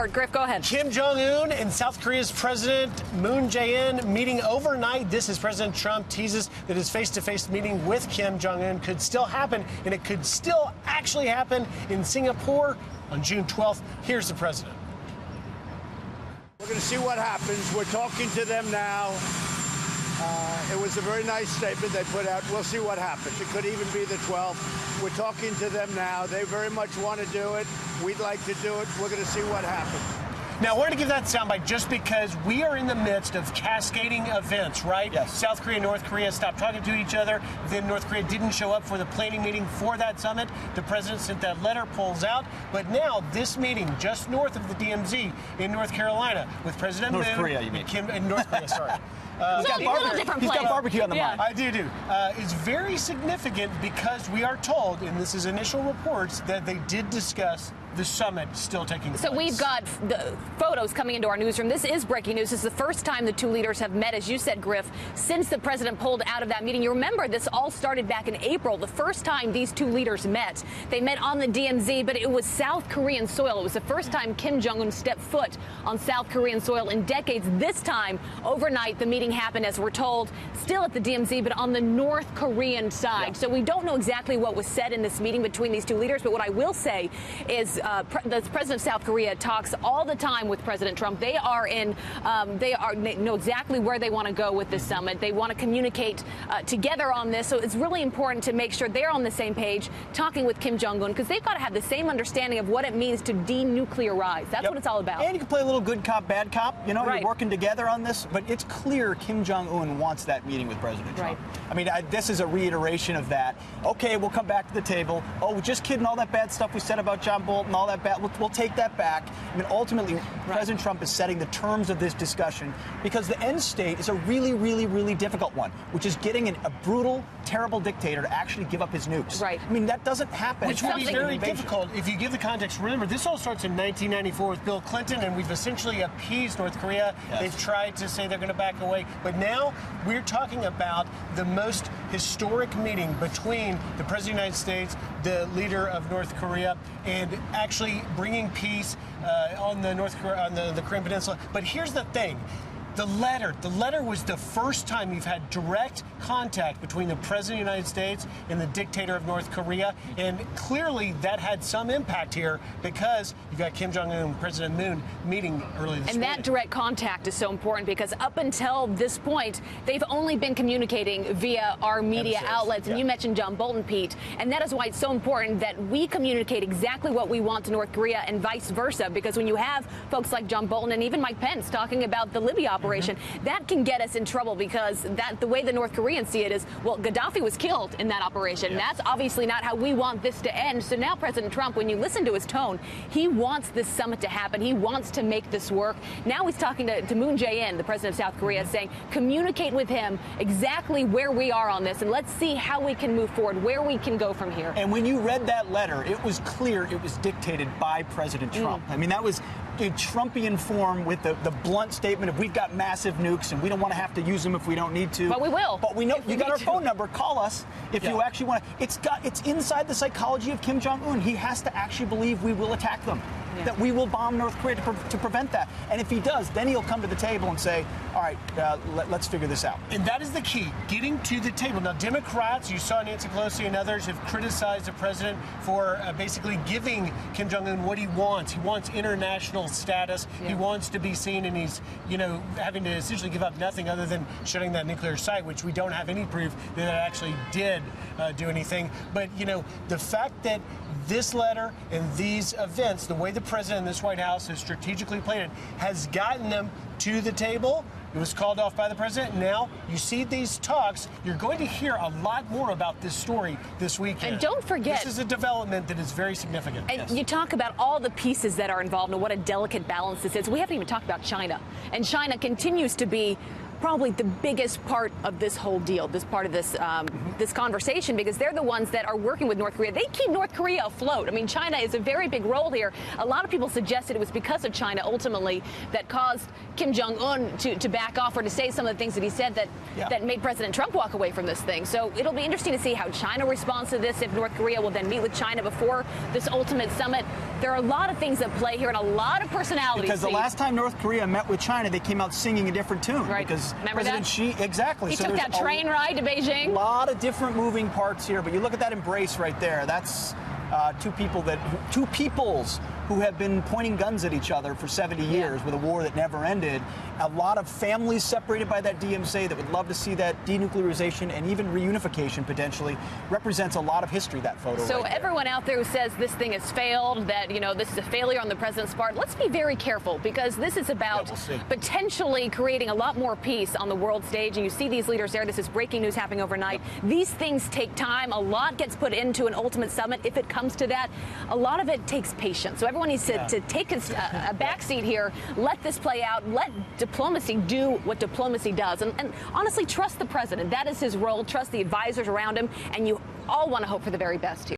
report. Griff, go ahead. Kim Jong-un and South Korea's President Moon Jae-in meeting overnight. This is President Trump teases that his face-to-face meeting with Kim Jong-un could still happen, and it could still actually happen in Singapore on June 12th. Here's the president. We're going to see what happens. We're talking to them now. It was a very nice statement they put out. We'll see what happens. It could even be the 12th. We're talking to them now. They very much want to do it. We'd like to do it. We're going to see what happens. Now, we're going to give that soundbite just because we are in the midst of cascading events, right? Yes. South Korea and North Korea stopped talking to each other. Then North Korea didn't show up for the planning meeting for that summit. The president sent that letter, pulls out. But now, this meeting just north of the DMZ in North Carolina with President North Moon. Korea, you mean? In North Korea, sorry. He's got barbecue on the mind. I do. It's very significant because we are told, and this is initial reports, that they did discuss the summit still taking place. So we've got the photos coming into our newsroom. This is breaking news. This is the first time the two leaders have met, as you said, Griff, since the president pulled out of that meeting. You remember this all started back in April, the first time these two leaders met. They met on the DMZ, but it was South Korean soil. It was the first time Kim Jong-un stepped foot on South Korean soil in decades. This time, overnight, the meeting happened, as we're told, still at the DMZ, but on the North Korean side. Yeah. So we don't know exactly what was said in this meeting between these two leaders, but what I will say is the president of South Korea talks all the time with President Trump. They know exactly where they want to go with this summit. They want to communicate together on this. So it's really important to make sure they're on the same page, talking with Kim Jong-un, because they've got to have the same understanding of what it means to denuclearize. That's what it's all about. And you can play a little good cop, bad cop. You know, right. You're working together on this. But it's clear Kim Jong-un wants that meeting with President Trump. Right. I mean, this is a reiteration of that. Okay, we'll come back to the table. Oh, just kidding. All that bad stuff we said about John Bolton, all that bad. We'll take that back. I mean, ultimately, President Trump is setting the terms of this discussion because the end state is a really, really, really difficult one, which is getting a brutal, terrible dictator to actually give up his nukes. Right. I mean, that doesn't happen. Which would be very difficult if you give the context. Remember, this all starts in 1994 with Bill Clinton, and we've essentially appeased North Korea. Yes. They've tried to say they're going to back away. But now we're talking about the most historic meeting between the President of the United States, the leader of North Korea, and actually bringing peace on the Korean Peninsula. But here's the thing. The letter was the first time you've had direct contact between the President of the United States and the dictator of North Korea. And clearly that had some impact here because you've got Kim Jong-un and President Moon meeting early this week. And that direct contact is so important because up until this point, they've only been communicating via our media outlets. And you mentioned John Bolton, Pete. And that is why it's so important that we communicate exactly what we want to North Korea and vice versa. Because when you have folks like John Bolton and even Mike Pence talking about the Libya operation, that can get us in trouble because the way the North Koreans see it is, well, Gaddafi was killed in that operation. Yes. That's obviously not how we want this to end. So now President Trump, when you listen to his tone, he wants this summit to happen. He wants to make this work. Now he's talking to Moon Jae-in, the president of South Korea, saying, communicate with him exactly where we are on this, and let's see how we can move forward, where we can go from here. And when you read that letter, it was clear it was dictated by President Trump. I mean, that was in Trumpian form with the blunt statement of we've got massive nukes and we don't want to have to use them if we don't need to. But we will. But we know you got our phone number. Call us if you actually want to. It's inside the psychology of Kim Jong-un. He has to actually believe we will attack them. Yeah. That we will bomb North Korea to prevent that. And if he does, then he'll come to the table and say, all right, let's figure this out. And that is the key, getting to the table. Now, Democrats, you saw Nancy Pelosi and others have criticized the president for basically giving Kim Jong-un what he wants. He wants international status. Yeah. He wants to be seen, and he's, having to essentially give up nothing other than shutting that nuclear site, which we don't have any proof that it actually did do anything. But, the fact that this letter and these events, the way the president and this White House has strategically played it, has gotten them to the table. It was called off by the president. Now you see these talks. You're going to hear a lot more about this story this weekend. And don't forget, this is a development that is very significant. And you talk about all the pieces that are involved and what a delicate balance this is. We haven't even talked about China. And China continues to be probably the biggest part of this whole deal, this part of this this conversation, because they're the ones that are working with North Korea. They keep North Korea afloat. I mean, China is a very big role here. A lot of people suggested it was because of China ultimately that caused Kim Jong-un to back off or to say some of the things that he said that made President Trump walk away from this thing. So it'll be interesting to see how China responds to this, if North Korea will then meet with China before this ultimate summit. There are a lot of things at play here and a lot of personalities. Because the last time North Korea met with China, they came out singing a different tune. Right. Because Remember President that? Xi, exactly. He so took that train ride to Beijing. A lot of different moving parts here, but you look at that embrace right there. That's two peoples who have been pointing guns at each other for 70 years with a war that never ended. A lot of families separated by that DMZ that would love to see that denuclearization and even reunification potentially represents a lot of history, that photo. So right there. everyone out there who says this thing has failed, that, you know, this is a failure on the president's part, let's be very careful, because this is about potentially creating a lot more peace on the world stage. And you see these leaders there. This is breaking news happening overnight. These things take time. A lot gets put into an ultimate summit if it comes to that. A lot of it takes patience. So everyone needs to take a backseat here, let this play out, let diplomacy do what diplomacy does. And honestly, trust the president. That is his role. Trust the advisors around him. And you all want to hope for the very best here.